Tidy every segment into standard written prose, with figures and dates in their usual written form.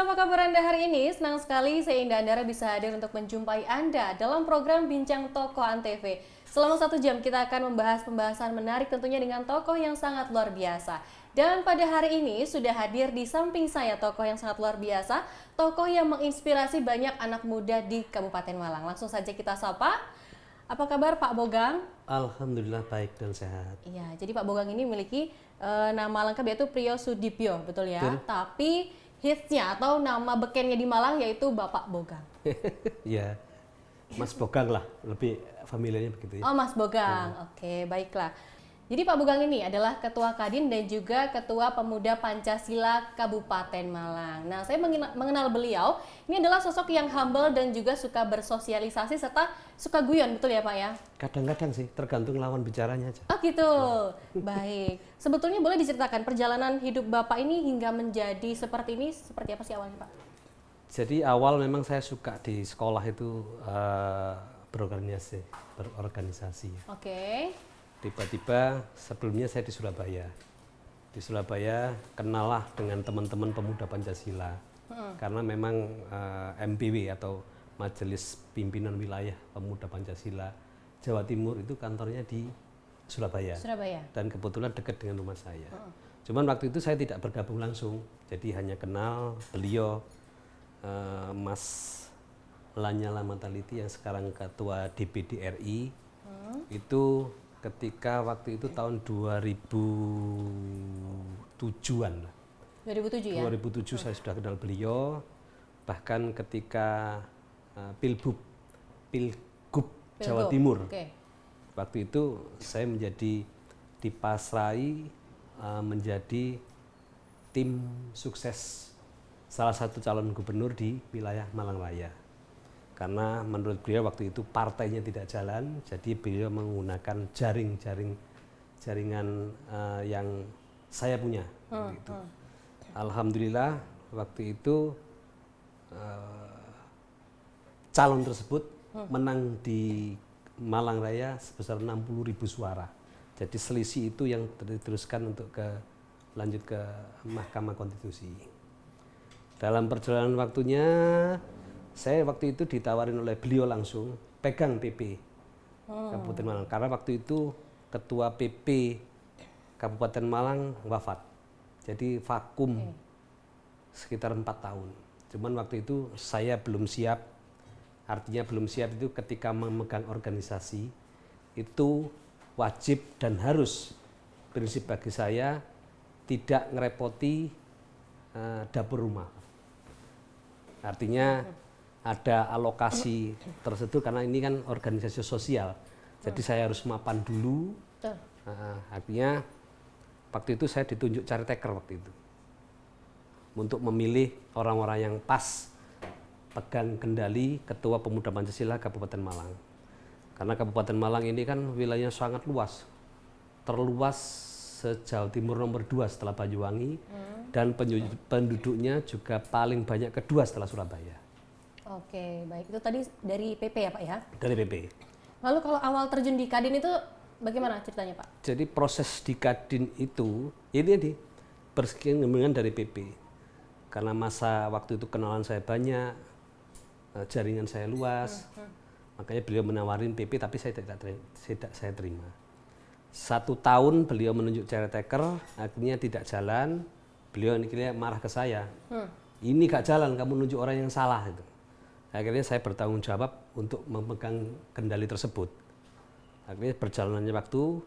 apa kabar Anda hari ini? Senang sekali saya Indah Andara bisa hadir untuk menjumpai Anda dalam program Bincang Tokoh Antv. Selama 1 jam kita akan membahas pembahasan menarik tentunya dengan tokoh yang sangat luar biasa. Dan pada hari ini sudah hadir di samping saya tokoh yang sangat luar biasa, tokoh yang menginspirasi banyak anak muda di Kabupaten Malang. Langsung saja kita sapa. Apa kabar Pak Bogang? Alhamdulillah baik dan sehat. Iya, jadi Pak Bogang ini memiliki nama lengkap yaitu Priyo Sudipyo, betul ya? Betul. Tapi hitsnya atau nama bekennya di Malang yaitu Bapak Bogang. Ya, Mas Bogang lah, lebih familiarnya begitu ya. Oh, Mas Bogang. Oke, baiklah. Jadi Pak Bogang ini adalah Ketua Kadin dan juga Ketua Pemuda Pancasila Kabupaten Malang. Nah, saya mengenal beliau, ini adalah sosok yang humble dan juga suka bersosialisasi serta suka guyon, betul ya Pak ya? Kadang-kadang sih, tergantung lawan bicaranya aja. Oh gitu, baik. Sebetulnya boleh diceritakan perjalanan hidup Bapak ini hingga menjadi seperti ini, seperti apa sih awalnya Pak? Jadi awal memang saya suka di sekolah itu berorganisasi. Oke. Tiba-tiba sebelumnya saya di Surabaya. Di Surabaya kenalah dengan teman-teman pemuda Pancasila. Karena memang MPW atau Majelis Pimpinan Wilayah Pemuda Pancasila Jawa Timur itu kantornya di Surabaya. Dan kebetulan dekat dengan rumah saya. Cuman waktu itu saya tidak bergabung langsung, jadi hanya kenal beliau, Mas Lanyala Mataliti yang sekarang Ketua DPD RI. Itu ketika waktu itu tahun 2007-an. 2007 ya? 2007 saya sudah kenal beliau, bahkan ketika Pilgub Jawa Timur. Waktu itu saya menjadi dipasrai menjadi tim sukses salah satu calon gubernur di wilayah Malang Raya. Karena menurut beliau waktu itu partainya tidak jalan, jadi beliau menggunakan jaringan yang saya punya. Gitu. Alhamdulillah waktu itu calon tersebut menang di Malang Raya sebesar 60.000 suara. Jadi selisih itu yang diteruskan untuk lanjut ke Mahkamah Konstitusi. Dalam perjalanan waktunya, saya waktu itu ditawarin oleh beliau langsung pegang PP Kabupaten Malang. Karena waktu itu Ketua PP Kabupaten Malang wafat. Jadi vakum sekitar 4 tahun. Cuman waktu itu saya belum siap. Artinya belum siap itu ketika memegang organisasi itu wajib dan harus, prinsip bagi saya, tidak ngerepoti dapur rumah. Artinya ada alokasi tertentu karena ini kan organisasi sosial. Jadi saya harus mapan dulu. Artinya waktu itu saya ditunjuk caretaker waktu itu. Untuk memilih orang-orang yang pas pegang kendali Ketua Pemuda Pancasila Kabupaten Malang. Karena Kabupaten Malang ini kan wilayahnya sangat luas. Terluas se-Jawa Timur nomor 2 setelah Banyuwangi dan penduduknya juga paling banyak kedua setelah Surabaya. Oke, baik. Itu tadi dari PP ya Pak ya? Dari PP. Lalu kalau awal terjun di Kadin itu bagaimana ceritanya Pak? Jadi proses di Kadin itu, ini berkembang dari PP. Karena masa waktu itu kenalan saya banyak, jaringan saya luas, makanya beliau menawarin PP tapi saya tidak saya terima. 1 tahun beliau menunjuk caretaker, akhirnya tidak jalan, beliau ini marah ke saya. Ini gak jalan, kamu nunjuk orang yang salah itu. Akhirnya saya bertanggung jawab untuk memegang kendali tersebut. Akhirnya berjalannya waktu,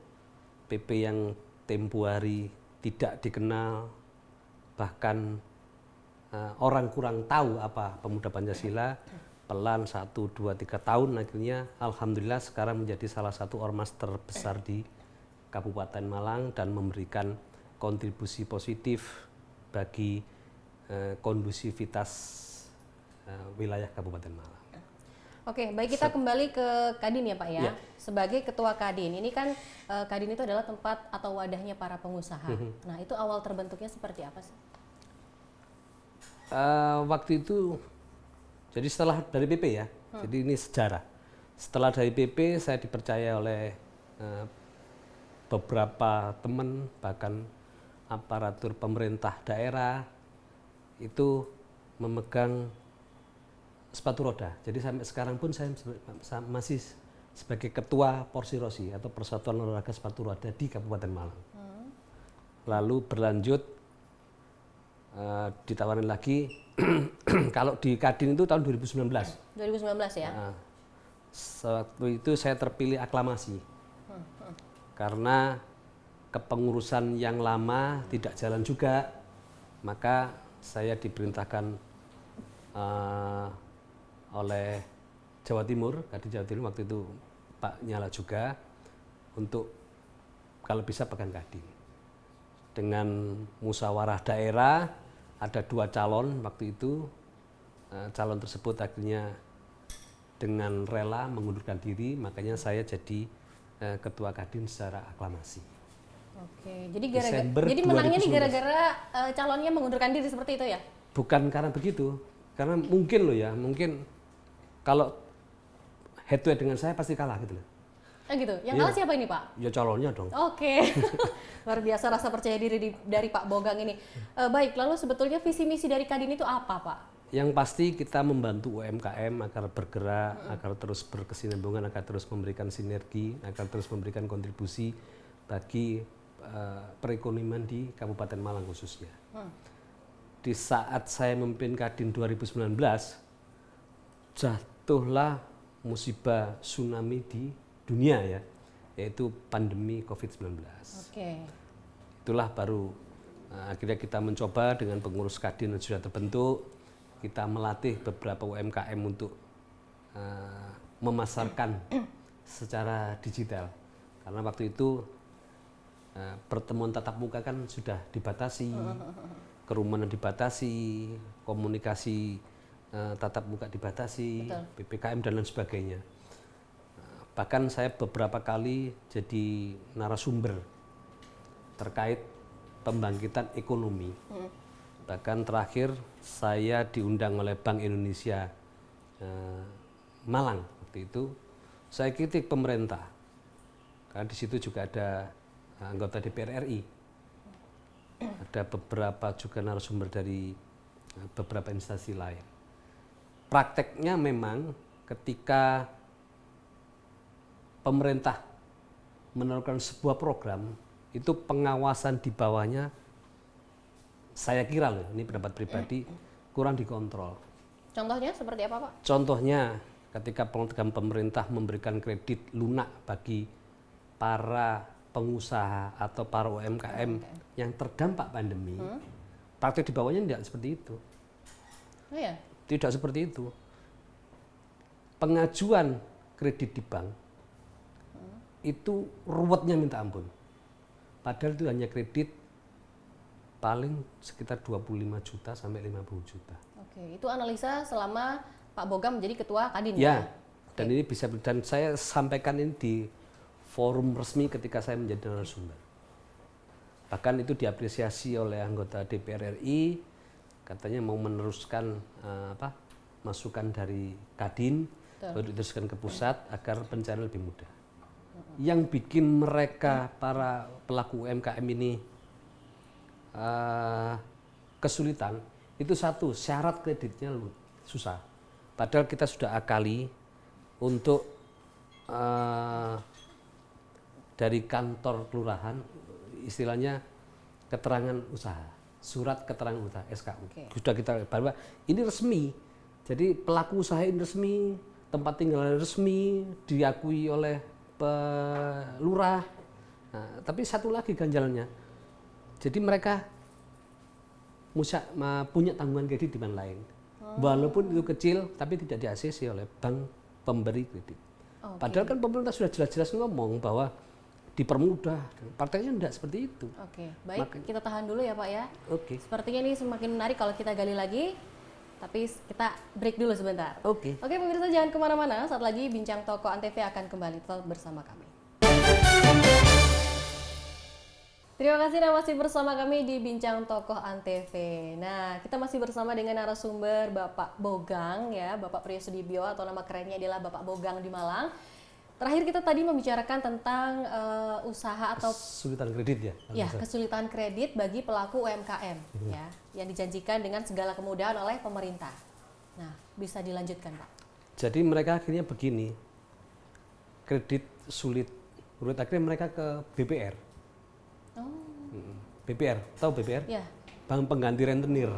PP yang tempo hari tidak dikenal, bahkan orang kurang tahu apa Pemuda Pancasila, pelan 1, 2, 3 tahun akhirnya alhamdulillah sekarang menjadi salah satu ormas terbesar di Kabupaten Malang dan memberikan kontribusi positif bagi kondusivitas wilayah Kabupaten Malang. Oke, baik, kita kembali ke Kadin ya Pak ya. Ya. Sebagai Ketua Kadin, ini kan Kadin itu adalah tempat atau wadahnya para pengusaha. Nah, itu awal terbentuknya seperti apa sih? Waktu itu, jadi setelah dari PP ya, jadi ini sejarah. Setelah dari PP saya dipercaya oleh beberapa teman, bahkan aparatur pemerintah daerah, itu memegang sepatu roda. Jadi sampai sekarang pun saya masih sebagai ketua Porsirosi atau Persatuan Olahraga Sepatu Roda di Kabupaten Malang. Lalu berlanjut ditawarin lagi kalau di Kadin itu tahun 2019. 2019 ya? Waktu itu saya terpilih aklamasi karena kepengurusan yang lama tidak jalan juga, maka saya diperintahkan oleh Jawa Timur, Kadin Jawa Timur waktu itu Pak Nyala juga, untuk kalau bisa pegang Kadin. Dengan musyawarah daerah ada 2 calon waktu itu, calon tersebut akhirnya dengan rela mengundurkan diri, makanya saya jadi ketua Kadin secara aklamasi. Oke, jadi menangnya nih gara-gara calonnya mengundurkan diri seperti itu ya? Bukan karena begitu, karena mungkin loh ya, mungkin kalau head to head dengan saya pasti kalah gitu loh. Gitu. Yang kalah siapa ini, Pak? Ya calonnya dong. Oke. Luar biasa rasa percaya diri dari Pak Bogang ini. Baik, lalu sebetulnya visi misi dari Kadin itu apa, Pak? Yang pasti kita membantu UMKM agar bergerak, agar terus berkesinambungan, agar terus memberikan sinergi, agar terus memberikan kontribusi bagi perekonomian di Kabupaten Malang khususnya. Di saat saya memimpin Kadin 2019, jatuhlah musibah tsunami di dunia ya, yaitu pandemi COVID-19. Oke. Itulah baru akhirnya kita mencoba dengan pengurus Kadin yang sudah terbentuk, kita melatih beberapa UMKM untuk memasarkan secara digital. Karena waktu itu pertemuan tatap muka kan sudah dibatasi, kerumunan dibatasi, komunikasi tatap muka dibatasi, PPKM dan lain sebagainya. Bahkan saya beberapa kali jadi narasumber terkait pembangkitan ekonomi. Bahkan terakhir saya diundang oleh Bank Indonesia Malang waktu itu. Saya kritik pemerintah karena di situ juga ada anggota DPR RI, ada beberapa juga narasumber dari beberapa instansi lain. Prakteknya memang ketika pemerintah menerapkan sebuah program, itu pengawasan di bawahnya, saya kira loh, ini pendapat pribadi, kurang dikontrol. Contohnya seperti apa, Pak? Contohnya ketika program pemerintah memberikan kredit lunak bagi para pengusaha atau para UMKM yang terdampak pandemi, praktek di bawahnya tidak seperti itu. Oh ya? Tidak seperti itu. Pengajuan kredit di bank itu ruwetnya minta ampun. Padahal itu hanya kredit paling sekitar 25 juta sampai 50 juta. Oke, itu analisa selama Pak Bogang menjadi ketua Kadin ya? Dan ini bisa, dan saya sampaikan ini di forum resmi ketika saya menjadi narasumber. Bahkan itu diapresiasi oleh anggota DPR RI, katanya mau meneruskan masukan dari Kadin, lalu diteruskan ke pusat agar pencarian lebih mudah. Yang bikin mereka para pelaku UMKM ini kesulitan itu satu, syarat kreditnya susah. Padahal kita sudah akali untuk dari kantor kelurahan, istilahnya keterangan usaha, surat keterangan usaha SKU. Sudah kita bahwa ini resmi. Jadi pelaku usaha ini resmi, tempat tinggal resmi, diakui oleh lurah. Nah, tapi satu lagi ganjalannya, jadi mereka punya tanggungan kredit di mana lain, walaupun itu kecil, tapi tidak di-ACC oleh bank pemberi kredit. Padahal kan pemerintah sudah jelas-jelas ngomong bahwa dipermudah, partainya tidak seperti itu. Oke, baik, kita tahan dulu ya Pak ya. Oke. Sepertinya ini semakin menarik kalau kita gali lagi. Tapi kita break dulu sebentar. Oke, pemirsa jangan kemana-mana. Saat lagi Bincang Toko Antv akan kembali, tetap bersama kami. Terima kasih Anda masih bersama kami di Bincang Tokoh Antv. Nah, kita masih bersama dengan narasumber Bapak Bogang ya, Bapak Priyo Sudibyo atau nama kerennya adalah Bapak Bogang di Malang. Terakhir kita tadi membicarakan tentang usaha atau Kesulitan kredit ya. ya kesulitan kredit bagi pelaku UMKM ya yang dijanjikan dengan segala kemudahan oleh pemerintah. Nah, bisa dilanjutkan Pak. Jadi mereka akhirnya begini, kredit sulit, akhirnya mereka ke BPR. Oh. BPR, tahu BPR? Ya. Bank pengganti rentenir.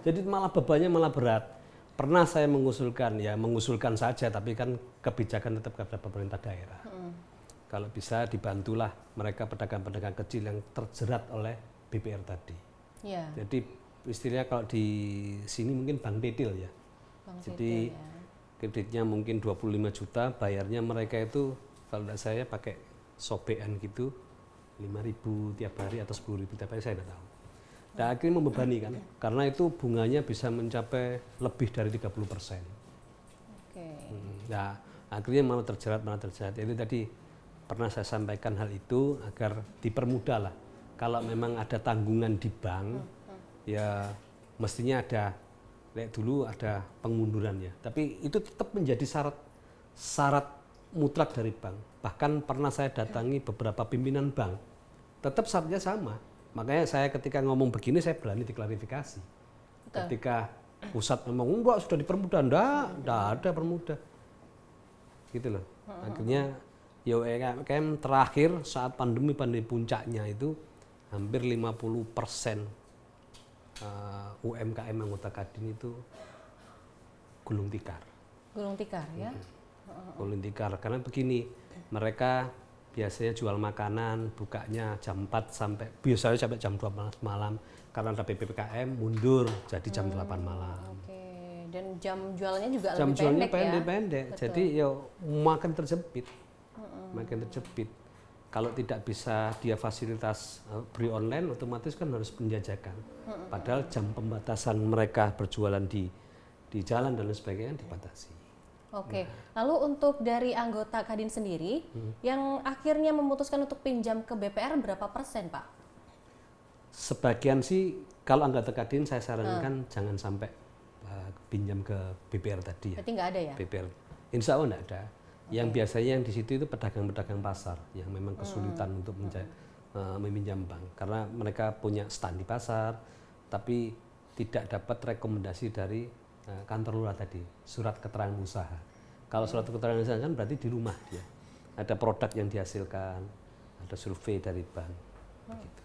Jadi malah bebannya malah berat. Pernah saya mengusulkan saja, tapi kan kebijakan tetap kepada pemerintah daerah. Kalau bisa dibantulah mereka pedagang-pedagang kecil yang terjerat oleh BPR tadi. Ya. Jadi istilahnya kalau di sini mungkin bank dedil ya. Jadi kreditnya mungkin 25 juta, bayarnya mereka itu kalau tidak saya pakai sobean gitu 5.000 tiap hari atau 10.000 tiap hari, saya tidak tahu. Dan akhirnya membebani kan, karena itu bunganya bisa mencapai lebih dari 30%. Nah, akhirnya malah terjerat. Itu tadi pernah saya sampaikan hal itu agar dipermudah lah. Kalau memang ada tanggungan di bank, ya mestinya ada, kayak dulu ada pengunduran ya. Tapi itu tetap menjadi syarat mutlak dari bank. Bahkan pernah saya datangi beberapa pimpinan bank, tetap syaratnya sama. Makanya saya ketika ngomong begini saya berani diklarifikasi. Betul. Ketika pusat ngomong enggak sudah dipermudah, enggak ada permudah. Gitu loh. Akhirnya ya UMKM terakhir saat pandemi puncaknya itu hampir 50% UMKM anggota Kadin itu gulung tikar. Gulung tikar ya. Gulung tikar karena begini, mereka biasanya jual makanan, bukanya jam 4 biasanya sampai jam 12 malam. Karena ada PPKM mundur jadi jam 8 malam. Oke. Dan jam jualannya juga jam lebih jualnya pendek ya. Jadi ya makin terjepit. Makin terjepit. Kalau tidak bisa dia fasilitas beli online, otomatis kan harus penjajakan. Padahal jam pembatasan mereka berjualan di jalan dan lain sebagainya dibatasi. Oke, lalu untuk dari anggota Kadin sendiri yang akhirnya memutuskan untuk pinjam ke BPR berapa persen Pak? Sebagian sih, kalau anggota Kadin saya sarankan jangan sampai pinjam ke BPR tadi ya. Berarti nggak ada ya? BPR, insya Allah nggak ada. Yang biasanya yang di situ itu pedagang-pedagang pasar yang memang kesulitan untuk meminjam bank. Karena mereka punya stand di pasar, tapi tidak dapat rekomendasi dari kantor lurah tadi, surat keterangan usaha. Kalau surat keterangan usaha kan berarti di rumah dia. Ada produk yang dihasilkan, ada survei dari bank. Begitu.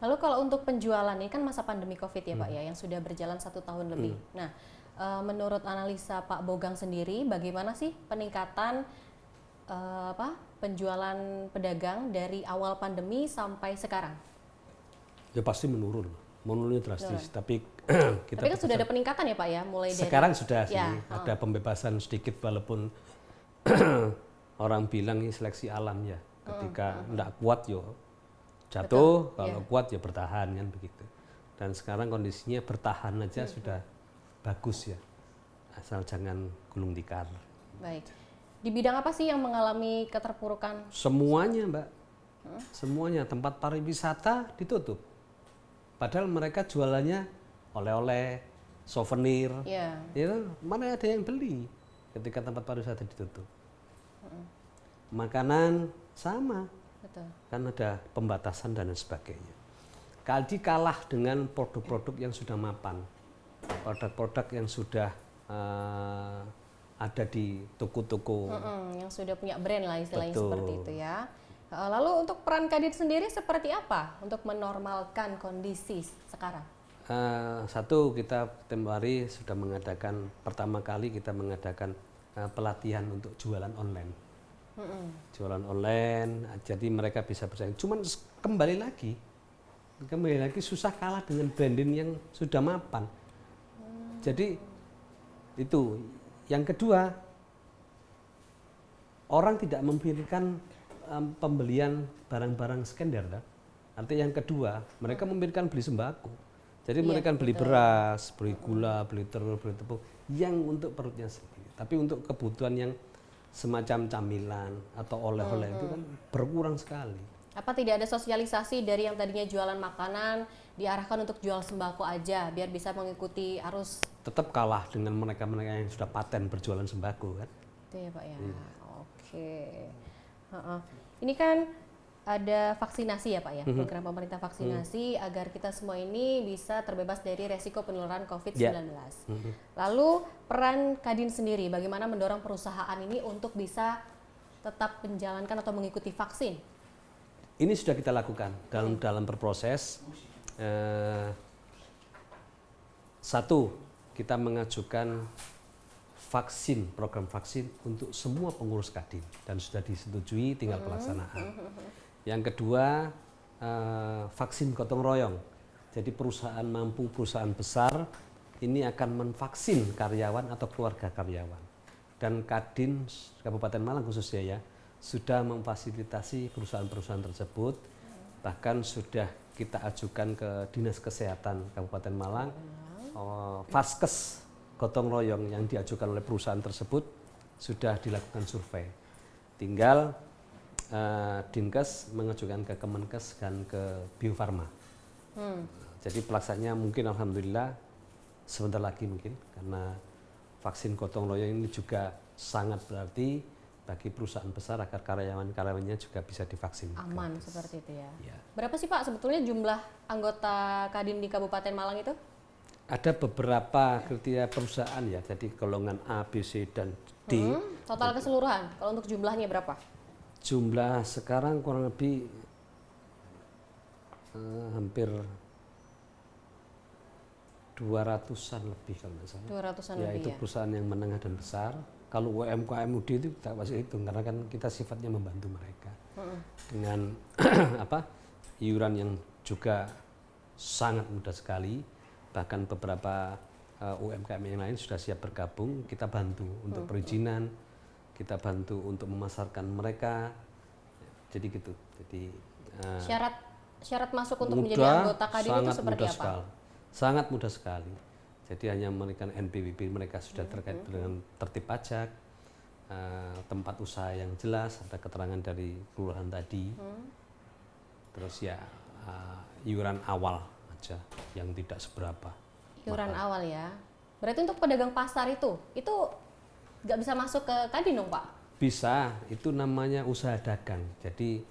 Lalu kalau untuk penjualan ini kan masa pandemi COVID ya Pak ya, yang sudah berjalan 1 tahun lebih. Nah, menurut analisa Pak Bogang sendiri, bagaimana sih peningkatan penjualan pedagang dari awal pandemi sampai sekarang? Ya pasti menurunnya drastis. Tapi kita kan sudah ada peningkatan ya Pak ya, mulai dari sekarang sudah sih ya, ada pembebasan sedikit walaupun orang bilang ini seleksi alam ya. Ketika enggak kuat yo jatuh, kalau kuat ya bertahan kan begitu. Dan sekarang kondisinya bertahan aja sudah bagus ya. Asal jangan gulung tikar. Baik. Di bidang apa sih yang mengalami keterpurukan? Semuanya, Mbak. Semuanya, tempat pariwisata ditutup. Padahal mereka jualannya oleh-oleh, souvenir. Ya, mana ada yang beli ketika tempat pariwisata ditutup. Makanan sama. Betul. Kan ada pembatasan dan sebagainya. Kaldi kalah dengan produk-produk yang sudah mapan, produk-produk yang sudah ada di toko-toko, yang sudah punya brand lah istilahnya. Betul. Seperti itu ya. Lalu untuk peran Kadin sendiri seperti apa untuk menormalkan kondisi sekarang? Satu, kita tempoh hari sudah mengadakan, pertama kali kita mengadakan pelatihan untuk jualan online. Jualan online, jadi mereka bisa bersaing. Cuman kembali lagi susah kalah dengan branding yang sudah mapan. Jadi itu. Yang kedua, orang tidak memikirkan pembelian barang-barang sekunder. Artinya yang kedua, mereka memikirkan beli sembako. Jadi mereka beli beras, beli gula, beli telur, beli tepung yang untuk perutnya sendiri. Tapi untuk kebutuhan yang semacam camilan atau oleh-oleh itu kan berkurang sekali. Apa tidak ada sosialisasi dari yang tadinya jualan makanan diarahkan untuk jual sembako aja biar bisa mengikuti arus? Tetap kalah dengan mereka-mereka yang sudah paten berjualan sembako kan. Itu ya Pak ya. Oke. Heeh. Ini kan ada vaksinasi ya Pak ya, program pemerintah vaksinasi agar kita semua ini bisa terbebas dari resiko penularan COVID-19. Lalu peran Kadin sendiri, bagaimana mendorong perusahaan ini untuk bisa tetap menjalankan atau mengikuti vaksin? Ini sudah kita lakukan dalam berproses. Satu, kita mengajukan vaksin, program vaksin untuk semua pengurus Kadin dan sudah disetujui, tinggal pelaksanaan. Yang kedua, vaksin gotong royong. Jadi perusahaan mampu, perusahaan besar ini akan menvaksin karyawan atau keluarga karyawan. Dan Kadin Kabupaten Malang khususnya ya, sudah memfasilitasi perusahaan-perusahaan tersebut. Bahkan sudah kita ajukan ke Dinas Kesehatan Kabupaten Malang, Vaskes gotong royong yang diajukan oleh perusahaan tersebut sudah dilakukan survei. Tinggal Dinkes mengajukan ke Kemenkes dan ke Bio Farma. Jadi pelaksanaannya mungkin alhamdulillah sebentar lagi mungkin, karena vaksin gotong royong ini juga sangat berarti bagi perusahaan besar agar karyawan-karyawannya juga bisa divaksin. Aman seperti itu ya. Ya. Berapa sih Pak sebetulnya jumlah anggota Kadin di Kabupaten Malang itu? Ada beberapa kriteria perusahaan ya, jadi golongan A, B, C, dan D. Total keseluruhan, kalau untuk jumlahnya berapa? Jumlah sekarang kurang lebih hampir 200-an lebih kalau nggak salah. 200-an Ya, lebih itu ya? perusahaan yang menengah dan besar. Kalau UMKM-UD itu tak masih hitung, karena kan kita sifatnya membantu mereka. Dengan iuran yang juga sangat mudah sekali. Bahkan beberapa UMKM yang lain sudah siap bergabung, kita bantu untuk perizinan, kita bantu untuk memasarkan mereka, jadi gitu. Jadi syarat masuk untuk menjadi anggota Kadin itu seperti mudah apa? Sekali, sangat mudah sekali. Jadi hanya memberikan NPWP mereka sudah terkait dengan tertib pajak, tempat usaha yang jelas, ada keterangan dari kelurahan tadi, terus ya iuran awal aja yang tidak seberapa. Iuran awal ya. Berarti untuk pedagang pasar itu nggak bisa masuk ke Kadin dong Pak? Bisa, itu namanya usaha dagang. Jadi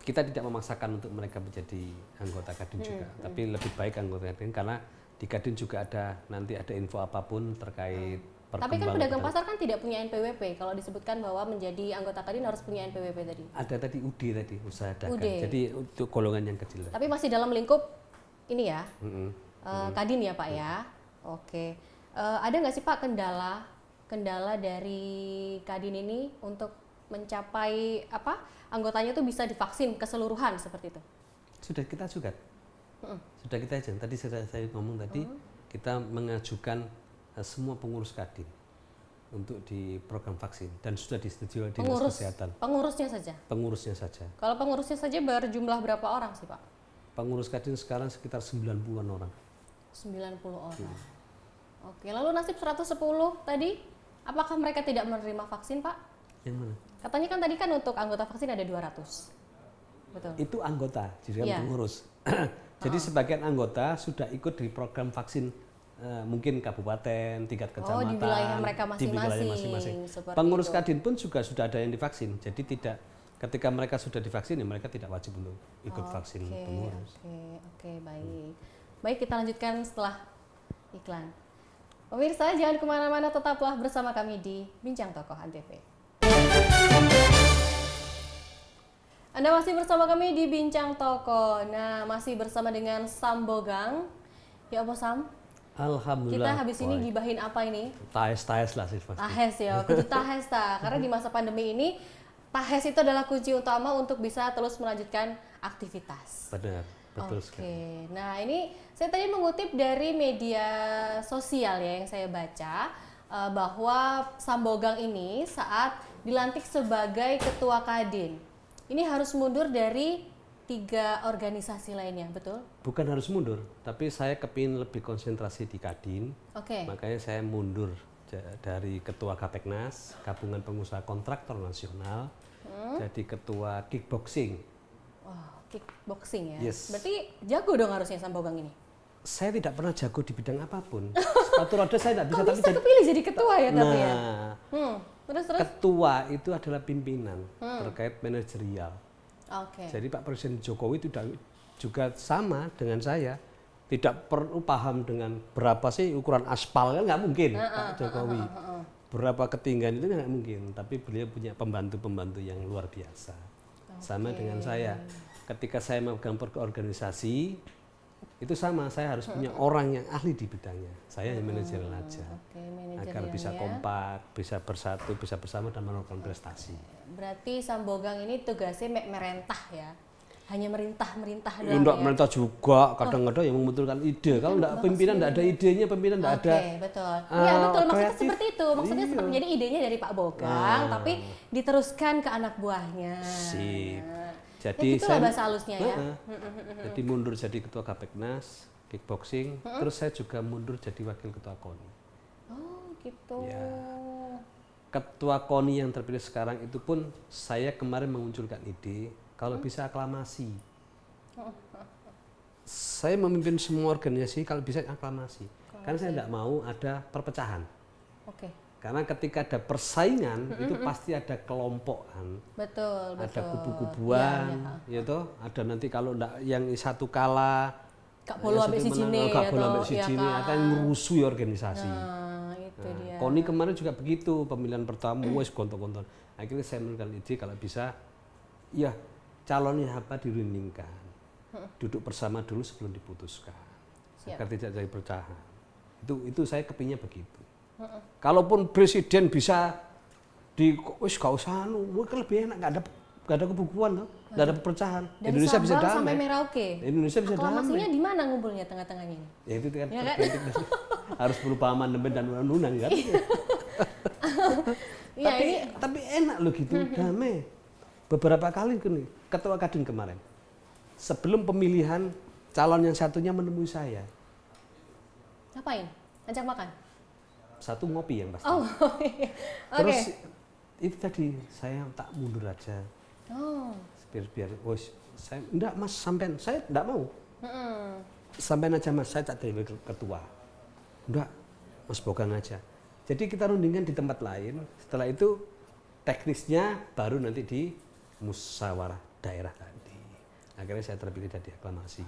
kita tidak memaksakan untuk mereka menjadi anggota Kadin juga, tapi lebih baik anggota Kadin karena di Kadin juga nanti ada info apapun terkait perkembangan. Tapi kan pedagang pasar kan tidak punya NPWP. Kalau disebutkan bahwa menjadi anggota Kadin harus punya NPWP tadi. Ada tadi UD tadi, usaha dagang. UD. Jadi untuk golongan yang kecil. Tapi masih dalam lingkup ini ya, Kadin ya Pak ya. Oke. Ada nggak sih Pak kendala dari Kadin ini untuk mencapai anggotanya tuh bisa divaksin keseluruhan seperti itu? Sudah kita ajukan. Sudah kita ajukan. Tadi saya ngomong tadi kita mengajukan semua pengurus Kadin untuk di program vaksin dan sudah disetujui oleh Dinas Kesehatan. Pengurusnya saja? Pengurusnya saja. Kalau pengurusnya saja berjumlah berapa orang sih Pak? Pengurus Kadin sekarang sekitar 90-an orang. 90 orang. Oke, lalu nasib 110 tadi, apakah mereka tidak menerima vaksin Pak? Yang mana? Katanya kan tadi kan untuk anggota vaksin ada 200. Betul. Itu anggota, jadi Iya. pengurus. Jadi sebagian anggota sudah ikut di program vaksin mungkin kabupaten, tingkat kecamatan. di wilayah mereka di wilayah masing-masing. seperti Pengurus itu. Kadin pun juga sudah ada yang divaksin. Jadi tidak, ketika mereka sudah divaksin ya mereka tidak wajib untuk ikut vaksin pengurus. Oke, baik. Baik, kita lanjutkan setelah iklan. Pemirsa, jangan kemana-mana, tetaplah bersama kami di Bincang Tokoh Antv. Anda masih bersama kami di Bincang Tokoh. Nah, masih bersama dengan Sam Bogang. Ya apa Sam? Alhamdulillah. Kita habis ini gibahin apa ini? Tahes lah sih pasti. Tahes ya, kudu tahes ta. Karena di masa pandemi ini, tahes itu adalah kunci utama untuk bisa terus melanjutkan aktivitas. Benar, betul sekali. Oke, nah ini saya tadi mengutip dari media sosial ya yang saya baca bahwa Sam Bogang ini saat dilantik sebagai ketua Kadin ini harus mundur dari 3 organisasi lainnya, betul? Bukan harus mundur, tapi saya kepingin lebih konsentrasi di Kadin. Oke. Makanya saya mundur dari ketua Kapeknas, Gabungan Pengusaha Kontraktor Nasional, jadi ketua kickboxing. Wah, kickboxing ya. Yes. Berarti jago dong harusnya Sam Bogang ini. Saya tidak pernah jago di bidang apapun. Sepatu roda saya tidak bisa. Kok bisa kepilih jadi ketua ya tapi ya? Nah, Terus? Ketua itu adalah pimpinan terkait manajerial. Oke. Jadi Pak Presiden Jokowi itu juga sama dengan saya, tidak perlu paham dengan berapa sih ukuran aspal, kan nggak mungkin Pak Jokowi. Berapa ketinggian itu nggak mungkin, tapi beliau punya pembantu-pembantu yang luar biasa. Sama dengan saya, ketika saya memegang organisasi, itu sama, saya harus punya orang yang ahli di bidangnya. Saya yang manajerial aja, agar bisa kompak, bisa bersatu, bisa bersama dan melakukan prestasi. Berarti Sambogang ini tugasnya merentah ya? Hanya merintah doang Enggak, ya? merintah juga, kadang-kadang yang membenturkan ide. Kalau enggak pimpinan, enggak ada idenya, pimpinan enggak ada. Oke, betul. Iya, betul. Maksudnya kreatif. seperti itu. Maksudnya seperti jadi idenya dari Pak Bogang, tapi diteruskan ke anak buahnya. Sip. Ya, Jadi gitulah bahasa halusnya ya. Jadi mundur jadi ketua Kapeknas, kickboxing, terus saya juga mundur jadi wakil ketua KONI. Oh, gitu. Ya. Ketua KONI yang terpilih sekarang itu pun saya kemarin mengunculkan ide, kalau bisa aklamasi. Saya memimpin semua organisasi kalau bisa aklamasi. Karena saya tidak mau ada perpecahan. Oke. Karena ketika ada persaingan itu pasti ada kelompokan. Betul. Ada kubu-kubuan, ya toh. Ada nanti kalau enggak yang satu kalah, Kak Bolo ambek si Jine Kak Bolo ya ambek si toh, Jine, ya kan? akan merusui organisasi. Nah, itu dia. KONI kemarin juga begitu, pemilihan pertama wes gontok-gontok. Akhirnya saya menurunkan ide kalau bisa, ya calonnya apa dirundingkan, duduk bersama dulu sebelum diputuskan, agar tidak jadi perpecahan. Itu saya kepingnya begitu. Kalaupun presiden bisa wes gak usah mungkin lebih enak, gak ada kebukuan tuh, gak ada perpecahan. Dari Indonesia bisa Sabang damai. sampai Merauke. Indonesia bisa damai. Aklamasinya di mana ngumpulnya tengah-tengahnya ini? Ya itu kan, Ya kan? harus berupa amandemen dan undang-undang kan. Iya, tapi enak loh gitu, damai. Beberapa kali ketua Kadin kemarin, sebelum pemilihan calon yang satunya menemui saya. Ngapain? Ajak makan? Satu ngopi yang pasti. Oh, Terus itu tadi saya tak mundur aja. Oh. Biar saya enggak mas sampean, saya enggak mau. Sampean aja mas, saya tak terima ketua. Enggak, Mas Bogang aja. Jadi kita rundingkan di tempat lain. Setelah itu teknisnya baru nanti di musyawarah daerah tadi. Akhirnya saya terpilih dari aklamasi.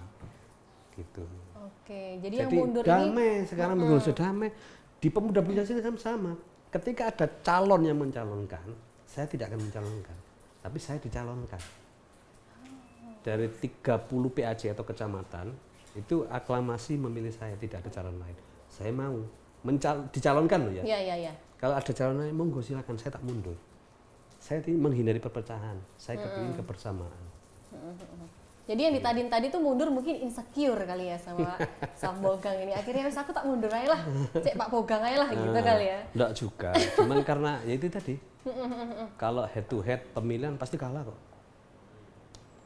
Gitu. Oke, jadi yang mundur damai, ini sekarang sudah damai. Di pemuda Pancasila kan sama. Ketika ada calon yang mencalonkan, saya tidak akan mencalonkan, tapi saya dicalonkan. Dari 30 PAC atau kecamatan, itu aklamasi memilih saya, tidak ada calon lain. Saya mau dicalonkan loh ya. Iya. Kalau ada calon lain, monggo silakan, saya tak mundur. Saya menghindari perpecahan, saya kepingin kebersamaan. Jadi yang ditadin tadi tuh mundur mungkin insecure kali ya sama Sambogang ini. Akhirnya aku tak mundur aja lah, cek Pak Bogang aja lah gitu kali ya. Enggak juga, cuman karena ya itu tadi. Kalau head to head pemilihan pasti kalah kok.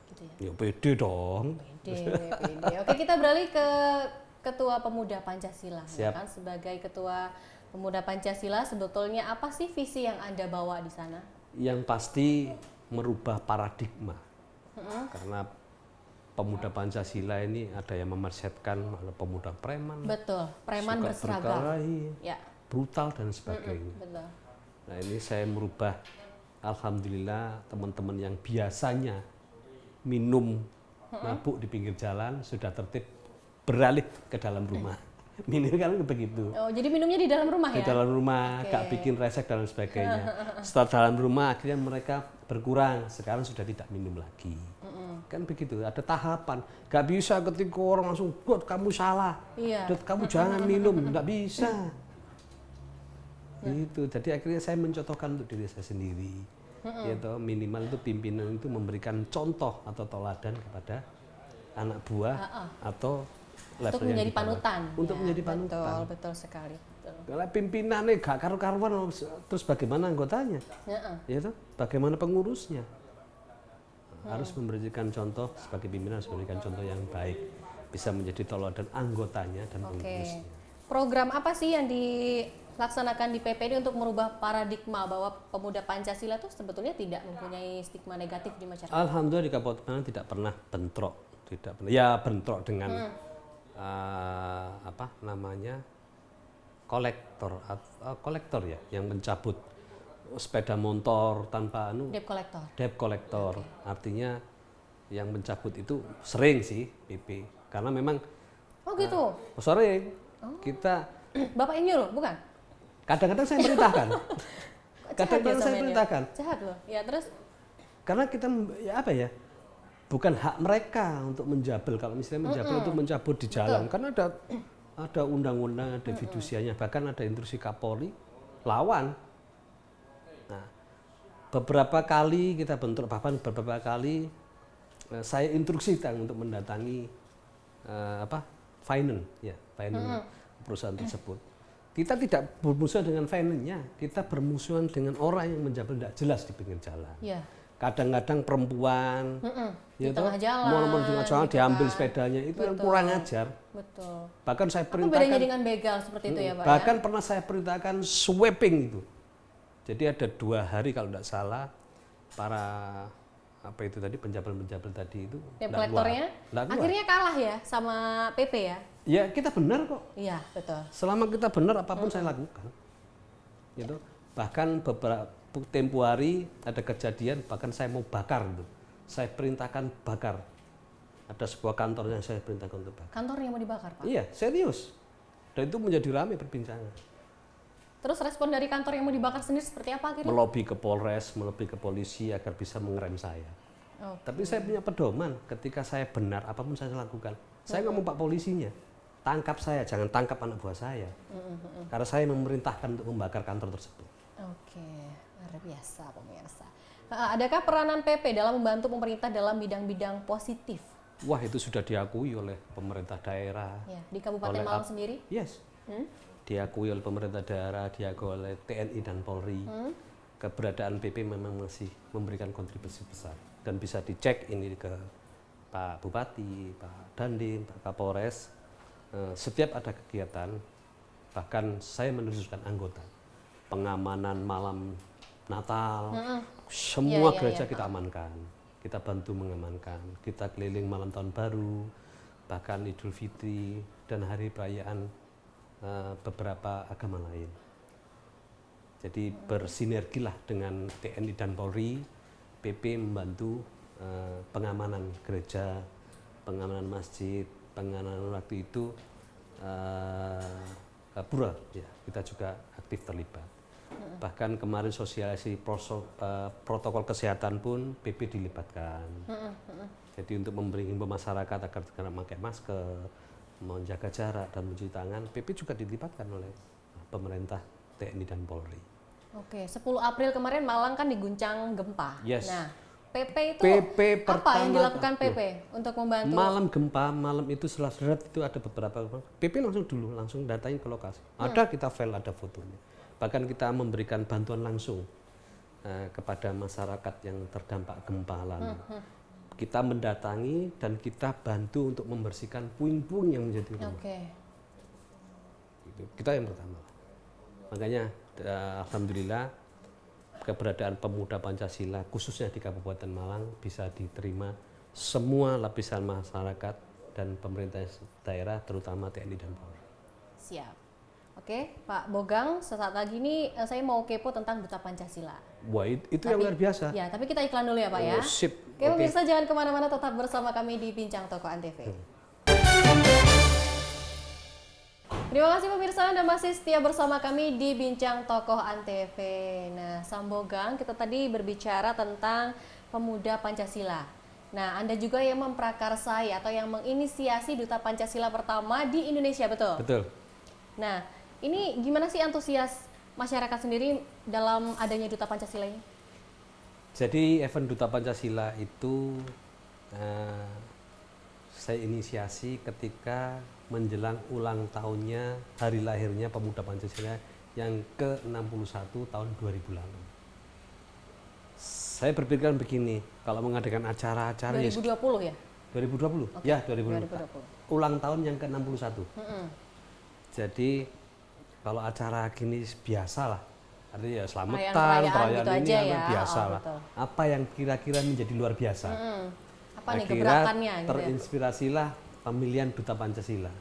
Gitu ya. Ya pede dong. Pede. Oke, kita beralih ke Ketua Pemuda Pancasila. Ya Siap. kan? Sebagai Ketua Pemuda Pancasila, sebetulnya apa sih visi yang Anda bawa di sana? Yang pasti merubah paradigma. Karena pemuda Pancasila ini ada yang memersetkan pemuda preman. Betul, preman suka berseragam. berkelahi, Ya. brutal dan sebagainya. Betul. Nah ini saya merubah, alhamdulillah teman-teman yang biasanya minum mabuk di pinggir jalan sudah tertib beralih ke dalam rumah. Minum kan begitu. Oh, jadi minumnya di dalam rumah Di ya? dalam rumah, gak bikin resek dan sebagainya. Setelah dalam rumah akhirnya mereka berkurang, sekarang sudah tidak minum lagi. Kan begitu, ada tahapan. Gak bisa ketika orang langsung, "Dot, kamu salah. Iya. Dot, kamu jangan minum." Gak bisa. Gitu. Jadi akhirnya saya mencontohkan untuk diri saya sendiri. Ya toh, minimal itu pimpinan itu memberikan contoh atau teladan kepada anak buah atau level Untuk yang menjadi di bawah. panutan. Untuk Ya, menjadi panutan. Betul sekali. Betul. Kalau pimpinannya gak karu-karuan, terus bagaimana anggotanya? Ya toh, bagaimana pengurusnya? Harus memberikan contoh, sebagai pimpinan harus memberikan contoh yang baik, bisa menjadi teladan anggotanya dan pengurusnya. Program apa sih yang dilaksanakan di PPD untuk merubah paradigma bahwa pemuda Pancasila itu sebetulnya tidak mempunyai stigma negatif di masyarakat? Alhamdulillah di Kabupaten tidak pernah bentrok, tidak pernah. Ya bentrok dengan kolektor ya, yang mencabut sepeda motor tanpa Debt collector. debt collector. Artinya yang mencabut itu sering sih PP. Karena memang Oh gitu. sering kita Bapak yang nyuruh, bukan? kadang-kadang saya perintahkan. Kok jahat Kadang-kadang ya saya sama dia? perintahkan. Jahat loh. Ya terus Karena kita ya apa ya? Bukan hak mereka untuk menjabel. Kalau misalnya menjabel itu mencabut di jalan. Karena ada undang-undang, ada fidusianya, bahkan ada instruksi Kapolri lawan. Nah, beberapa kali kita bentrok, bahkan beberapa kali saya instruksi untuk mendatangi finance perusahaan tersebut. Kita tidak bermusuhan dengan finance-nya, kita bermusuhan dengan orang yang menjabel tidak jelas di pinggir jalan. ya. Kadang-kadang perempuan Di tengah jalan, mau di tengah jalan gitu diambil kan. sepedanya, itu yang kurang ajar. Betul. Bahkan saya Apa bedanya perintahkan, dengan begal seperti itu ya Pak? bahkan pernah saya perintahkan sweeping itu. Jadi ada 2 hari kalau tidak salah para apa itu tadi penjabel-penjabel tadi itu Debt nggak collectornya nggak keluar. akhirnya kalah ya sama PP ya? Ya kita benar kok. Iya betul. Selama kita benar apapun saya lakukan. Gitu. Bahkan beberapa tempo hari ada kejadian bahkan saya mau bakar itu. Saya perintahkan bakar. Ada sebuah kantor yang saya perintahkan untuk bakar. Kantornya mau dibakar Pak? Iya, serius. Dan itu menjadi ramai perbincangan. Terus respon dari kantor yang mau dibakar sendiri seperti apa akhirnya? Melobi ke Polres, melobi ke polisi agar bisa mengerem saya. Oh. Tapi saya punya pedoman, ketika saya benar apapun saya lakukan. Saya ngomong Pak polisinya, tangkap saya, jangan tangkap anak buah saya. Karena saya memerintahkan untuk membakar kantor tersebut. Oke, luar biasa pemirsa. Adakah peranan PP dalam membantu pemerintah dalam bidang-bidang positif? Wah, itu sudah diakui oleh pemerintah daerah. Ya, di Kabupaten Oleh Malang sendiri? Yes. Diakui oleh pemerintah daerah, diakui oleh TNI dan Polri. Keberadaan PP memang masih memberikan kontribusi besar. Dan bisa dicek ini ke Pak Bupati, Pak Dandim, Pak Kapolres. Setiap ada kegiatan, bahkan saya menerjunkan anggota. Pengamanan malam Natal, semua gereja kita amankan. Kita bantu mengamankan. Kita keliling malam tahun baru, bahkan Idul Fitri, dan hari perayaan beberapa agama lain. Jadi bersinergilah dengan TNI dan Polri, PP membantu pengamanan gereja, pengamanan masjid, pengamanan waktu itu pura, ya, kita juga aktif terlibat. Bahkan kemarin sosialisasi protokol kesehatan pun PP dilibatkan. Jadi untuk memberi himbau masyarakat agar memakai masker, menjaga jarak dan mencuci tangan, PP juga dilibatkan oleh pemerintah, TNI dan Polri. Oke, 10 April kemarin Malang kan diguncang gempa. Yes. Nah, PP itu PP apa yang pertama- dilakukan PP untuk membantu? Malam gempa, malam itu setelah seret itu ada beberapa PP langsung datain ke lokasi. Ada kita file, ada fotonya. Bahkan kita memberikan bantuan langsung kepada masyarakat yang terdampak gempa lalu. Kita mendatangi dan kita bantu untuk membersihkan puing-puing yang menjadi rumah. Oke. Gitu. Kita yang pertama. Makanya alhamdulillah keberadaan pemuda Pancasila khususnya di Kabupaten Malang bisa diterima semua lapisan masyarakat dan pemerintah daerah terutama TNI dan Polri. Siap. Oke, Pak Bogang, sesaat lagi ini saya mau kepo tentang Duta Pancasila. Wah, itu yang luar biasa. Ya, tapi kita iklan dulu ya Pak ya. Oh, sip. Oke, pemirsa jangan kemana-mana, tetap bersama kami di Bincang Toko Antv. Terima kasih pemirsa, Anda masih setia bersama kami di Bincang Tokoh Antv. Nah, Sambogang, kita tadi berbicara tentang pemuda Pancasila. Nah, Anda juga yang memprakarsai atau yang menginisiasi Duta Pancasila pertama di Indonesia, betul? Betul. Nah, ini gimana sih antusias masyarakat sendiri dalam adanya Duta Pancasila ini? Jadi event Duta Pancasila itu saya inisiasi ketika menjelang ulang tahunnya hari lahirnya pemuda Pancasila yang ke-61 tahun 2000 lalu. Saya berpikir begini, kalau mengadakan acara-acara 2020 ya? 2020? Oke, Ya, 2020. 2020. Ulang tahun yang ke-61. Jadi kalau acara gini biasa lah, artinya ya selamatan, perayaan gitu ini aja kan ya. biasa Oh, lah. betul. Apa yang kira-kira menjadi luar biasa? Apa nih Akhirnya gebrakannya? Gitu ya? terinspirasilah pemilihan Duta Pancasila.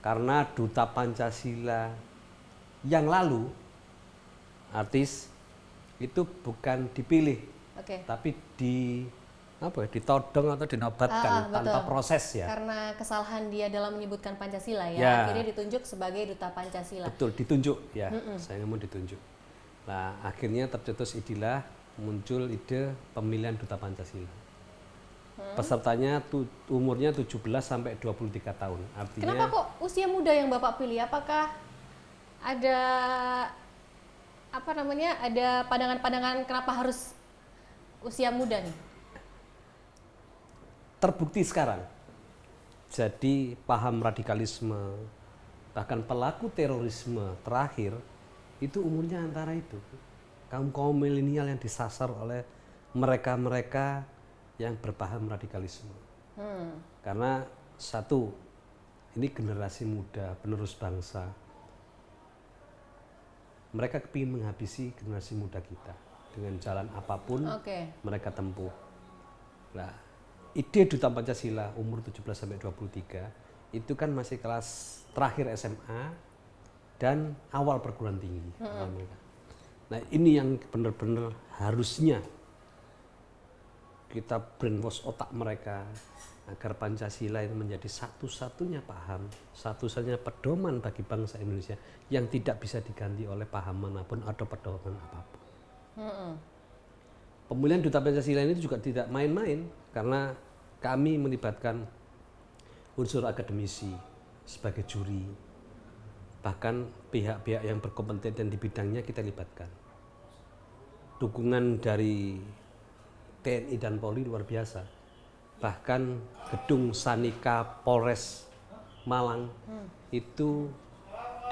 Karena Duta Pancasila yang lalu, artis itu bukan dipilih, Oke. tapi ditodong atau dinobatkan tanpa betul. proses ya. Karena kesalahan dia dalam menyebutkan Pancasila ya, Ya. akhirnya ditunjuk sebagai duta Pancasila. Betul, ditunjuk ya. Saya mau ditunjuk. Nah, akhirnya tercetus idilah muncul ide pemilihan duta Pancasila. Pesertanya umurnya 17 sampai 23 tahun. Artinya Kenapa kok usia muda yang Bapak pilih? Apakah ada ada pandangan-pandangan kenapa harus usia muda nih? terbukti sekarang. Jadi paham radikalisme, bahkan pelaku terorisme terakhir itu umurnya antara itu. Kaum milenial yang disasar oleh mereka-mereka yang berpaham radikalisme. Karena satu, ini generasi muda, penerus bangsa. Mereka kepingin menghabisi generasi muda kita dengan jalan apapun mereka tempuh. Nah, ide Duta Pancasila umur 17 sampai 23 itu kan masih kelas terakhir SMA dan awal perguruan tinggi. Nah, ini yang benar-benar harusnya kita brainwash otak mereka agar Pancasila itu menjadi satu-satunya paham, satu-satunya pedoman bagi bangsa Indonesia yang tidak bisa diganti oleh paham manapun atau pedoman apapun. Pemilihan Duta Pancasila ini juga tidak main-main karena kami melibatkan unsur akademisi sebagai juri, bahkan pihak-pihak yang berkompeten di bidangnya kita libatkan. Dukungan dari TNI dan Polri luar biasa. Bahkan gedung Sanika Polres Malang itu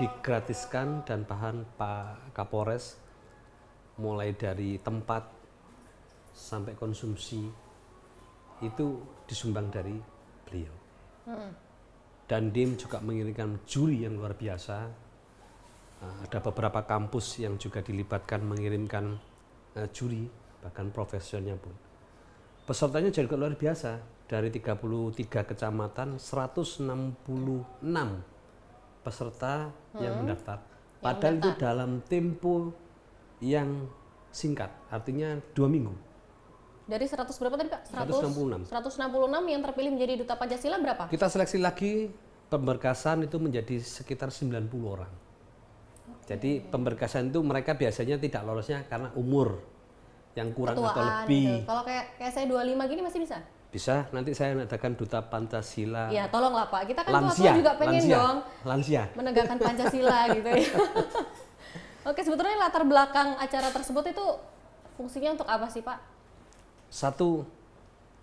digratiskan dan bahan Pak Kapolres mulai dari tempat sampai konsumsi itu disumbang dari beliau. Dan DIM juga mengirimkan juri yang luar biasa. Ada beberapa kampus yang juga dilibatkan mengirimkan juri, bahkan profesornya pun. Pesertanya juga luar biasa, dari 33 kecamatan, 166 peserta yang mendaftar. Padahal itu dalam tempo yang singkat, artinya 2 minggu. Dari 100 berapa tadi Pak? 166. 166 yang terpilih menjadi Duta Pancasila berapa? Kita seleksi lagi, pemberkasan itu menjadi sekitar 90 orang. Jadi pemberkasan itu mereka biasanya tidak lolosnya karena umur yang kurang Ketuaan, atau lebih. gitu. Kalau kayak saya 25 gini masih bisa? Bisa, nanti saya adakan Duta Pancasila. Ya tolonglah Pak, kita kan Lansia, tua-tua juga pengen dong lansia. menegakkan Pancasila gitu ya. Oke, sebetulnya latar belakang acara tersebut itu fungsinya untuk apa sih Pak? Satu,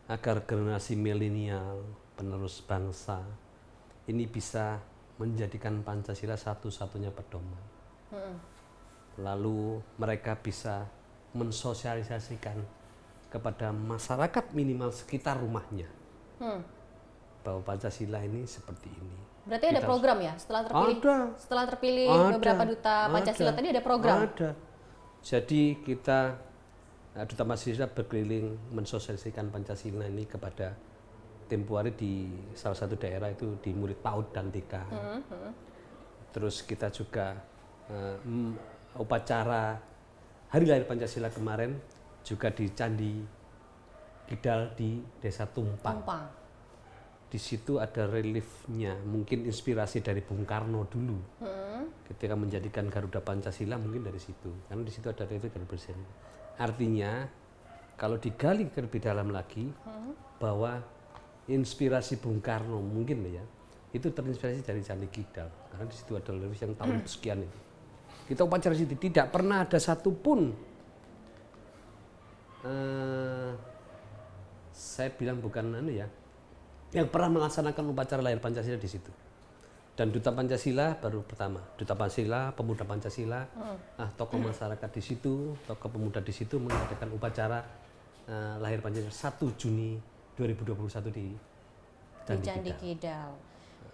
agar generasi milenial, penerus bangsa, ini bisa menjadikan Pancasila satu-satunya pedoman. Lalu mereka bisa mensosialisasikan kepada masyarakat minimal sekitar rumahnya bahwa Pancasila ini seperti ini. Berarti ada program ya setelah terpilih beberapa duta Pancasila tadi ada program. Ada. Jadi kita Duta Pancasila berkeliling mensosialisasikan Pancasila ini kepada tempo hari di salah satu daerah itu di murid PAUD dan TK. Terus kita juga upacara Hari Lahir Pancasila kemarin juga di Candi Kidal di Desa Tumpang. Di situ ada reliefnya, mungkin inspirasi dari Bung Karno dulu. Ketika menjadikan Garuda Pancasila mungkin dari situ, karena di situ ada relief Garuda Pancasila. Artinya kalau digali lebih dalam lagi bahwa inspirasi Bung Karno mungkin ya, itu terinspirasi dari Candi Kidal, karena di situ ada relief yang tahun sekian itu. Kita upacara situ tidak pernah ada satupun saya bilang bukan yang pernah melaksanakan upacara lahir Pancasila di situ. Dan Duta Pancasila baru pertama, Duta Pancasila, Pemuda Pancasila, tokoh masyarakat di situ, tokoh pemuda di situ mengadakan upacara lahir Pancasila 1 Juni 2021 di Candi Kidal.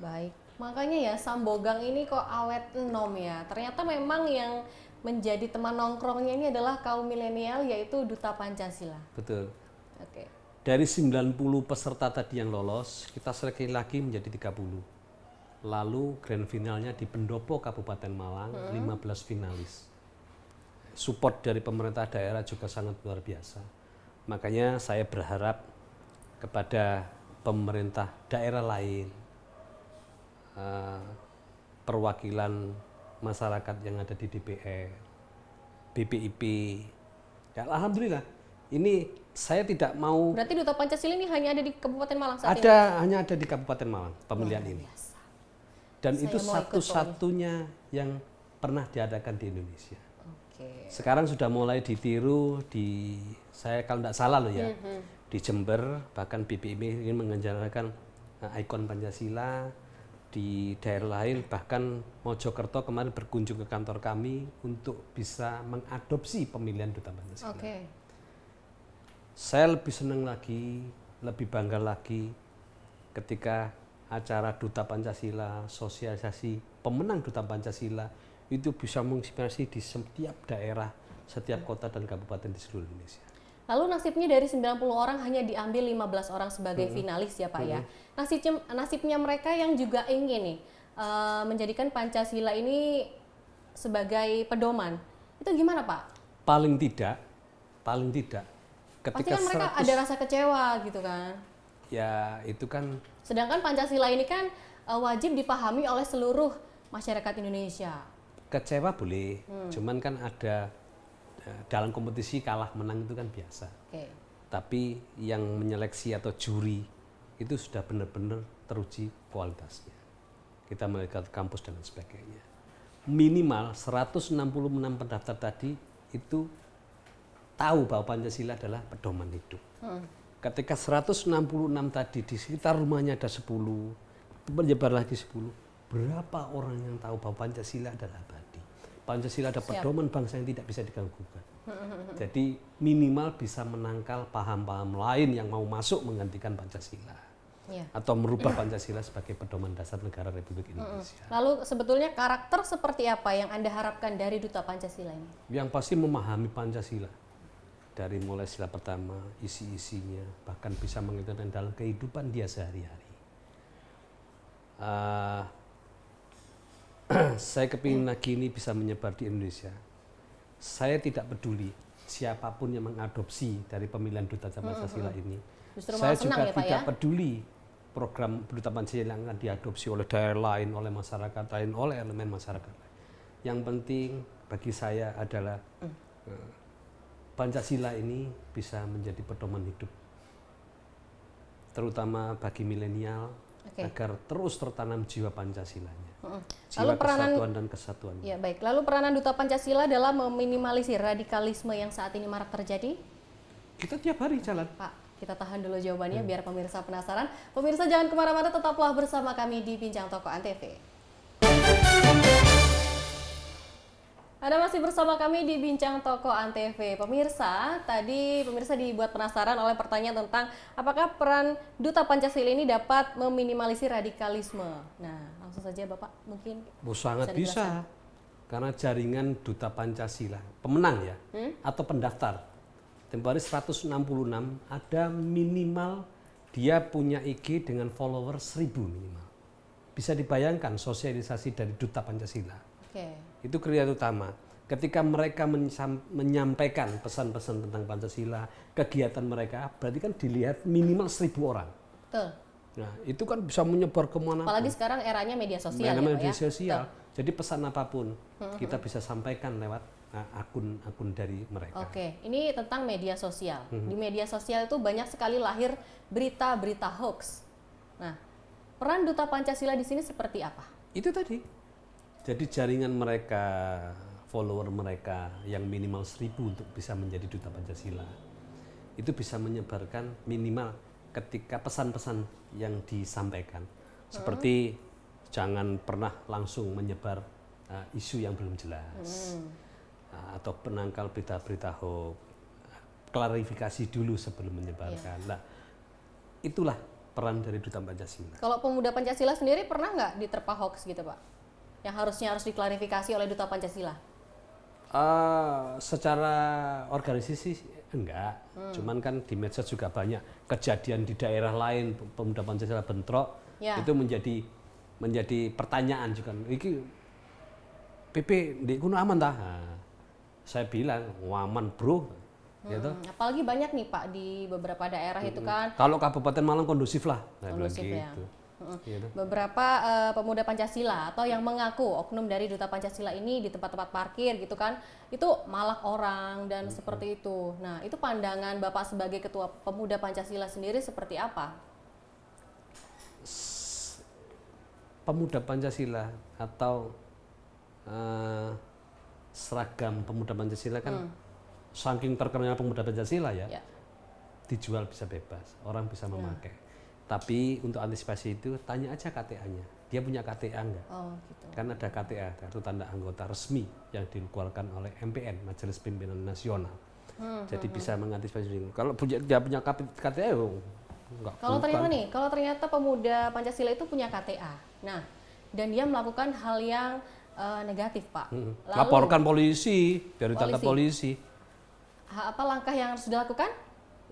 Baik. Makanya ya Sambogang ini kok awet enom ya. Ternyata memang yang menjadi teman nongkrongnya ini adalah kaum milenial, yaitu Duta Pancasila. Betul. Oke. Dari 90 peserta tadi yang lolos, kita seleksi lagi menjadi 30. Lalu grand finalnya di Pendopo Kabupaten Malang, 15 finalis. support dari pemerintah daerah juga sangat luar biasa. Makanya saya berharap kepada pemerintah daerah lain, perwakilan masyarakat yang ada di DPR, BPIP, ya alhamdulillah. Ini saya tidak mau. Berarti Duta Pancasila ini hanya ada di Kabupaten Malang saat ini? Hanya ada di Kabupaten Malang pemilihan ini. Dan Saya itu mau ikut satu-satunya yang pernah diadakan di Indonesia. Oke. Sekarang sudah mulai ditiru saya kalau tidak salah loh ya, di Jember, bahkan BPIP ingin mengenjarakan ikon Pancasila, di daerah lain, bahkan Mojokerto kemarin berkunjung ke kantor kami untuk bisa mengadopsi pemilihan Duta Pancasila. Oke. Saya lebih senang lagi, lebih bangga lagi ketika acara Duta Pancasila, sosialisasi pemenang Duta Pancasila itu bisa menginspirasi di setiap daerah, setiap kota dan kabupaten di seluruh Indonesia. Lalu nasibnya dari 90 orang hanya diambil 15 orang sebagai finalis ya Pak ya. Nasibnya mereka yang juga ingin nih menjadikan Pancasila ini sebagai pedoman. Itu gimana Pak? Paling tidak Pasti ketika kan mereka ada rasa kecewa gitu kan. ya itu kan Sedangkan Pancasila ini kan wajib dipahami oleh seluruh masyarakat Indonesia. kecewa boleh, cuman kan ada dalam kompetisi kalah menang itu kan biasa. Oke. Tapi yang menyeleksi atau juri itu sudah benar-benar teruji kualitasnya. Kita melihat kampus dan sebagainya. Minimal 166 pendaftar tadi itu tahu bahwa Pancasila adalah pedoman hidup. Ketika 166 tadi di sekitar rumahnya ada 10, menyebar lagi 10, berapa orang yang tahu bahwa Pancasila adalah abadi? Pancasila ada pedoman bangsa yang tidak bisa diganggukan. Jadi minimal bisa menangkal paham-paham lain yang mau masuk menggantikan Pancasila. Ya. Atau merubah Pancasila sebagai pedoman dasar negara Republik Indonesia. Lalu sebetulnya karakter seperti apa yang Anda harapkan dari Duta Pancasila ini? Yang pasti memahami Pancasila. Dari mulai sila pertama, isi-isinya, bahkan bisa mengingatkan dalam kehidupan dia sehari-hari. Saya kepingin lagi ini bisa menyebar di Indonesia. Saya tidak peduli siapapun yang mengadopsi dari pemilihan Duta Pancasila ini. Justru Saya malah senang juga ya, Pak, tidak ya? peduli program Duta Pancasila yang akan diadopsi oleh daerah lain, oleh masyarakat lain, oleh elemen masyarakat lain. Yang penting bagi saya adalah Pancasila ini bisa menjadi pedoman hidup, terutama bagi milenial, agar terus tertanam jiwa Pancasilanya. Jiwa kesatuan dan kesatuan. Ya baik. Lalu peranan Duta Pancasila dalam meminimalisir radikalisme yang saat ini marak terjadi? Kita tiap hari jalan. Pak, kita tahan dulu jawabannya biar pemirsa penasaran. Pemirsa jangan kemana-mana, tetaplah bersama kami di Bincang Tokoh Antv. Anda masih bersama kami di Bincang Tokoh Antv. Pemirsa, tadi pemirsa dibuat penasaran oleh pertanyaan tentang apakah peran Duta Pancasila ini dapat meminimalisir radikalisme. Nah, langsung saja Bapak mungkin Sangat bisa. Karena jaringan Duta Pancasila, pemenang ya, atau pendaftar, tempoh hari 166 ada minimal dia punya IG dengan follower 1000 minimal. Bisa dibayangkan sosialisasi dari Duta Pancasila. Itu kriteria utama. Ketika mereka menyampaikan pesan-pesan tentang Pancasila, kegiatan mereka, berarti kan dilihat minimal 1000 orang. Betul. Nah, itu kan bisa menyebar kemana. Apalagi sekarang eranya media sosial. Media sosial. Jadi pesan apapun kita bisa sampaikan lewat akun-akun dari mereka. Oke, ini tentang media sosial. Di media sosial itu banyak sekali lahir berita-berita hoax. Nah, peran Duta Pancasila di sini seperti apa? Itu tadi. Jadi jaringan mereka, follower mereka yang minimal 1000 untuk bisa menjadi Duta Pancasila, itu bisa menyebarkan minimal ketika pesan-pesan yang disampaikan. Seperti jangan pernah langsung menyebar isu yang belum jelas, atau penangkal berita-berita hoax, klarifikasi dulu sebelum menyebarkan. Nah, itulah peran dari Duta Pancasila. Kalau pemuda Pancasila sendiri pernah nggak diterpa hoax gitu Pak? Yang harus diklarifikasi oleh Duta Pancasila? Secara organisasi enggak, cuman kan di medsos juga banyak kejadian di daerah lain pemuda Pancasila bentrok, itu menjadi pertanyaan juga. Iki PP di kuno aman tah? Saya bilang, aman bro. Gitu. Apalagi banyak nih Pak di beberapa daerah itu kan Kalau Kabupaten Malang kondusif lah. Saya bilang kondusif ya. gitu. Gitu. Beberapa pemuda Pancasila atau yang mengaku oknum dari Duta Pancasila ini di tempat-tempat parkir gitu kan, itu malak orang dan seperti itu. Nah, itu pandangan Bapak sebagai Ketua Pemuda Pancasila sendiri seperti apa? Pemuda Pancasila atau seragam Pemuda Pancasila kan saking terkenalnya Pemuda Pancasila ya, dijual bisa bebas, orang bisa memakai. Tapi untuk antisipasi itu tanya aja KTA-nya, dia punya KTA enggak? Oh, gitu. Kan ada KTA, kartu tanda anggota resmi yang dikeluarkan oleh MPN, Majelis Pimpinan Nasional. Jadi bisa mengantisipasi itu. Kalau dia punya KTA ya enggak. Kalau ternyata pemuda Pancasila itu punya KTA, nah dan dia melakukan hal yang negatif Pak. Lalu, laporkan polisi, biar ditangkap polisi. Apa langkah yang harus dilakukan?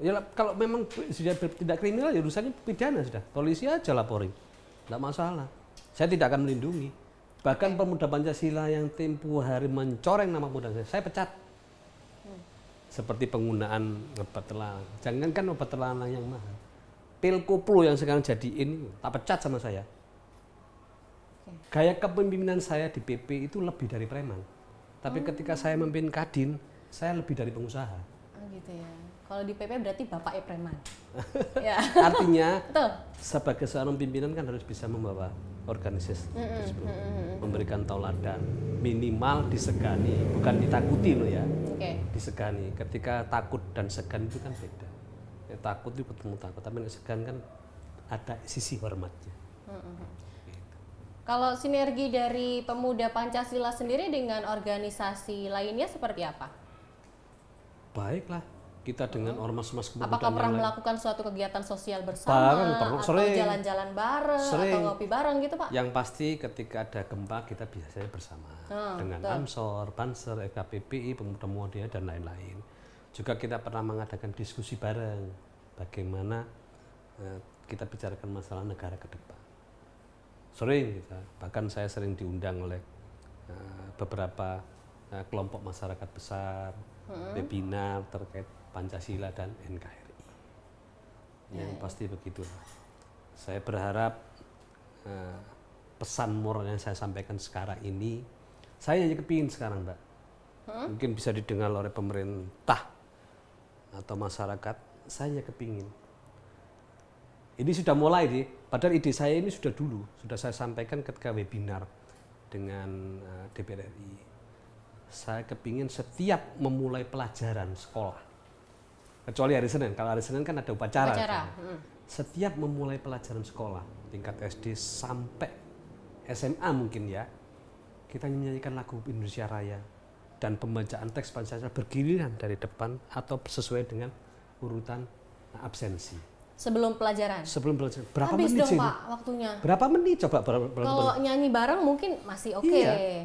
Ya kalau memang sudah tidak kriminal ya urusannya pidana sudah. Polisi aja laporin. Enggak masalah. Saya tidak akan melindungi. Bahkan pemuda Pancasila yang tempuh hari mencoreng nama pemuda saya pecat. Seperti penggunaan obat terlarang. Jangankan obat terlarang yang mahal. Pil koplo yang sekarang jadi ini tak pecat sama saya. Gaya kepemimpinan saya di PP itu lebih dari preman. Tapi ketika saya memimpin Kadin, saya lebih dari pengusaha. Oh gitu ya. Kalau di PP berarti bapaknya preman. Ya. Artinya Betul. sebagai seorang pimpinan kan harus bisa membawa organisasi tersebut, memberikan tauladan, minimal disegani, bukan ditakuti loh ya. Disegani. Ketika takut dan segan itu kan beda. Ya, takut itu ketemu takut, tapi segan kan ada sisi hormatnya. Kalau sinergi dari pemuda Pancasila sendiri dengan organisasi lainnya seperti apa? Baiklah, kita dengan ormas-ormas kepemudaan apakah pernah yang lain. melakukan suatu kegiatan sosial bersama Bareng, atau sering. jalan-jalan bareng Sering. atau ngopi bareng gitu Pak? Yang pasti ketika ada gempa kita biasanya bersama dengan Amsor, Banser, FKPPI, Pemuda Muhammadiyah dan lain-lain. Juga kita pernah mengadakan diskusi bareng bagaimana kita bicarakan masalah negara ke depan. Sering kita, bahkan saya sering diundang oleh beberapa kelompok masyarakat besar, webinar terkait Pancasila dan NKRI. Yang pasti begitulah. Saya berharap pesan moral yang saya sampaikan sekarang ini, saya hanya kepingin sekarang Mbak, mungkin bisa didengar oleh pemerintah atau masyarakat, saya hanya kepingin. Ini sudah mulai nih, padahal ide saya ini sudah dulu, sudah saya sampaikan ketika webinar dengan DPR RI. Saya kepingin setiap memulai pelajaran sekolah, kecuali hari Senin, kalau hari Senin kan ada upacara. Setiap memulai pelajaran sekolah, tingkat SD sampai SMA mungkin ya, kita menyanyikan lagu Indonesia Raya dan pembacaan teks Pancasila bergiliran dari depan atau sesuai dengan urutan absensi. Sebelum pelajaran? Sebelum pelajaran. Berapa habis menit dong sih? Pak waktunya? Berapa menit coba? Kalau nyanyi bareng mungkin masih oke. Iya.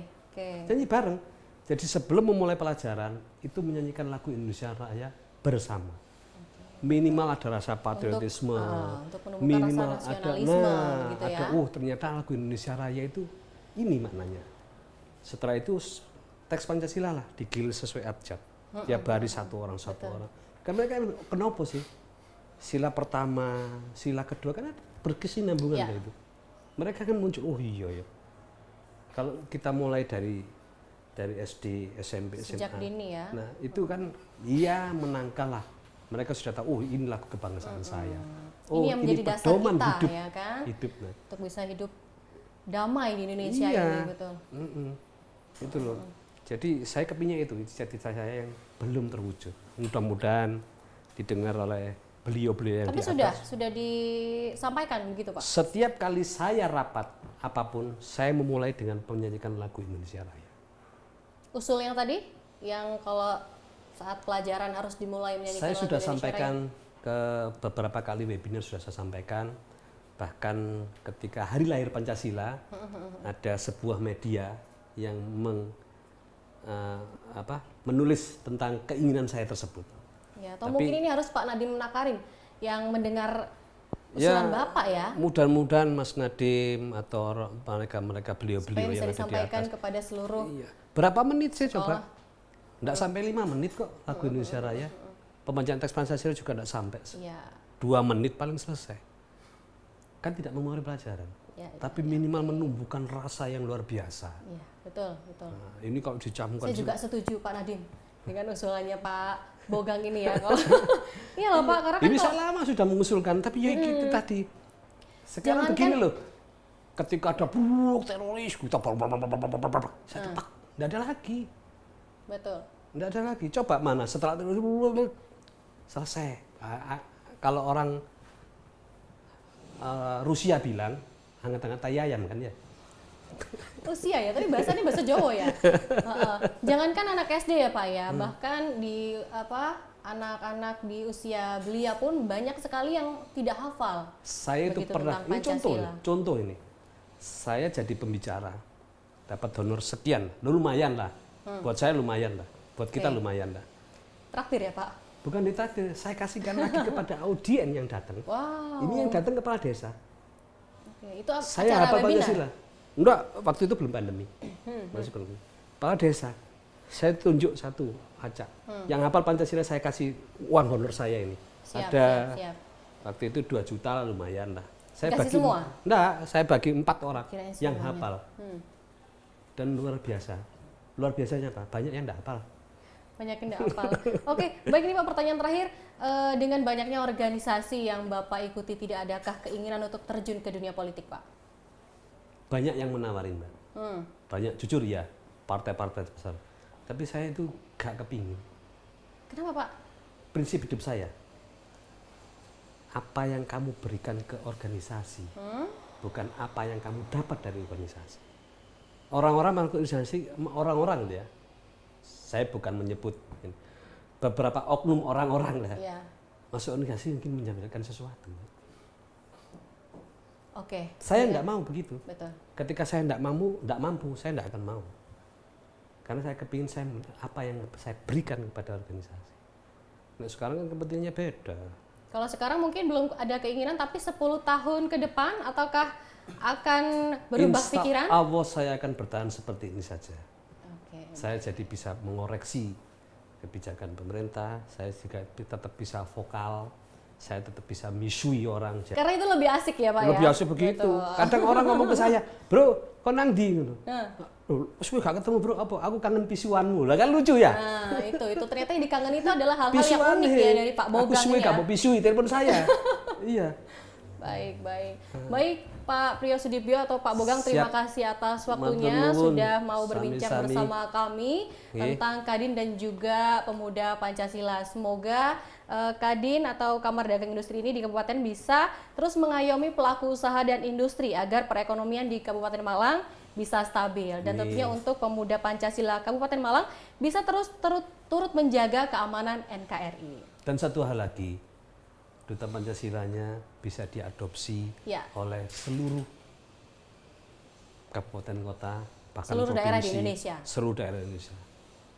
Nyanyi bareng. Jadi sebelum memulai pelajaran, itu menyanyikan lagu Indonesia Raya bersama. Minimal ada rasa patriotisme. Untuk menumbuhkan minimal rasa nasionalisme gitu ya. Ternyata lagu Indonesia Raya itu ini maknanya. Setelah itu teks Pancasila lah digilir sesuai abjad. Tiap hari satu orang. Karena mereka kenapa sih? Sila pertama, sila kedua kan berkesinambungan itu. Mereka kan muncul, oh iya ya. Kalau kita mulai dari SD, SMP, sejak SMA. dini ya. Nah, itu kan iya menangkal lah. Mereka sudah tahu, oh ini lagu kebangsaan saya. Oh, ini yang menjadi dasar pedoman kita hidup, ya kan? Hidup, nah. Untuk bisa hidup damai di Indonesia ini, betul. Itu loh. Jadi saya kepingin itu, cita-cita saya yang belum terwujud. Mudah-mudahan didengar oleh beliau-beliau yang Tapi di atas. sudah disampaikan begitu Pak? Setiap kali saya rapat apapun, saya memulai dengan menyanyikan lagu Indonesia Raya. Usul yang tadi, yang kalau saat pelajaran harus dimulai menyanyikan saya lagu sudah Indonesia sampaikan Raya. ke beberapa kali webinar sudah saya sampaikan. Bahkan ketika Hari Lahir Pancasila, ada sebuah media yang menulis tentang keinginan saya tersebut. Ya, atau mungkin ini harus Pak Nadiem Makarim yang mendengar usulan Bapak ya. Mudah-mudahan Mas Nadiem atau mereka beliau-beliau supaya bisa yang ada di disampaikan atas. kepada seluruh. Iya. Berapa menit sih coba? Nggak sampai 5 menit kok lagu Indonesia Raya. Pembacaan teks Pancasila juga nggak sampai. Iya. 2 menit paling selesai. Kan tidak memori pelajaran. Ya, tapi minimal menumbuhkan rasa yang luar biasa. Iya, betul, betul. Nah, ini kalau dicamkan. Saya juga setuju Pak Nadiem dengan usulannya Pak Bogang ini ya. Kalau iya loh Pak, karena kan ini saya lama sudah mengusulkan, tapi ya itu tadi. Sekarang begini loh. Ketika ada teroris, kita saya tepak, nggak ada lagi. Betul. Nggak ada lagi. Coba mana setelah teroris selesai. Kalau orang Rusia bilang hangat-hangat tayayam kan ya. Rusia ya, tapi bahasanya bahasa Jawa ya. Jangankan anak SD ya Pak ya, bahkan di anak-anak di usia belia pun banyak sekali yang tidak hafal. Saya itu pernah, ini contoh ini. Saya jadi pembicara, dapat honor sekian, lumayan lah. Buat saya lumayan lah, buat kita lumayan lah. Traktir ya Pak? Bukan ditraktir, saya kasihkan lagi kepada audien yang datang. Wow. Ini yang datang kepala desa. Oke, itu saya acara hafal webinar? Pancasila. Enggak, waktu itu belum pandemi. Masih belum. Kepala desa, saya tunjuk satu acak. Yang hafal Pancasila saya kasih uang honor saya ini. Siap, Ada siap. waktu itu 2 juta lah, lumayan lah. Saya Dikasih bagi semua? Enggak, saya bagi 4 orang Kirain yang semuanya. hafal. Dan luar biasa. Luar biasanya apa? Banyak yang enggak hafal. Banyak yang tidak hafal. Oke, baik ini Pak, pertanyaan terakhir. Dengan banyaknya organisasi yang Bapak ikuti, tidak adakah keinginan untuk terjun ke dunia politik Pak? Banyak yang menawarin, Mbak. Banyak, jujur ya, partai-partai besar. Tapi saya itu gak kepingin. Kenapa Pak? Prinsip hidup saya, apa yang kamu berikan ke organisasi, bukan apa yang kamu dapat dari organisasi. Orang-orang masuk organisasi, orang-orang ya, saya bukan menyebut beberapa oknum orang-orang lah. Iya. Masuk organisasi mungkin menjaminkan sesuatu. Oke. Saya enggak mau begitu. Betul. Ketika saya enggak mampu, saya enggak akan mau. Karena saya kepingin apa yang saya berikan kepada organisasi. Nah, sekarang kan kepentingannya beda. Kalau sekarang mungkin belum ada keinginan, tapi 10 tahun ke depan, ataukah akan berubah pikiran? Insya Allah saya akan bertahan seperti ini saja. Oke. Saya jadi bisa mengoreksi kebijakan pemerintah, saya juga tetap bisa vokal, saya tetap bisa misui orang. Karena itu lebih asik ya Pak ya? Lebih asik begitu. Kadang orang ngomong ke saya, bro, kok nang di? Wes gak ketemu bro, apa? Aku kangen pisuanmu. Lah kan lucu ya? Nah itu ternyata yang dikangen itu adalah hal-hal yang unik ya dari Pak Bogang aku suwe ya. gak mau pisui, telepon saya. Iya. Baik Pak Priyo Sudibyo atau Pak Bogang, terima kasih atas waktunya sudah mau berbincang bersama kami tentang Kadin dan juga Pemuda Pancasila. Semoga Kadin atau Kamar Dagang Industri ini di Kabupaten bisa terus mengayomi pelaku usaha dan industri agar perekonomian di Kabupaten Malang bisa stabil, dan tentunya untuk Pemuda Pancasila Kabupaten Malang bisa terus turut menjaga keamanan NKRI. Dan satu hal lagi, Duta Pancasilanya bisa diadopsi oleh seluruh kabupaten kota, bahkan seluruh provinsi, daerah di Indonesia. Seluruh daerah Indonesia.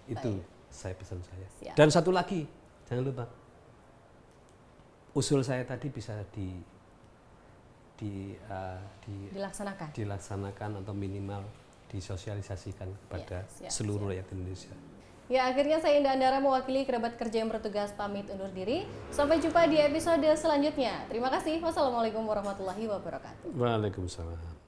Itu saya pesan saya. Siap. Dan satu lagi, jangan lupa, usul saya tadi bisa dilaksanakan atau minimal disosialisasikan kepada seluruh rakyat Indonesia. Ya, akhirnya saya Indah Andara mewakili kerabat kerja yang bertugas pamit undur diri. Sampai jumpa di episode selanjutnya. Terima kasih. Wassalamualaikum warahmatullahi wabarakatuh. Waalaikumsalam.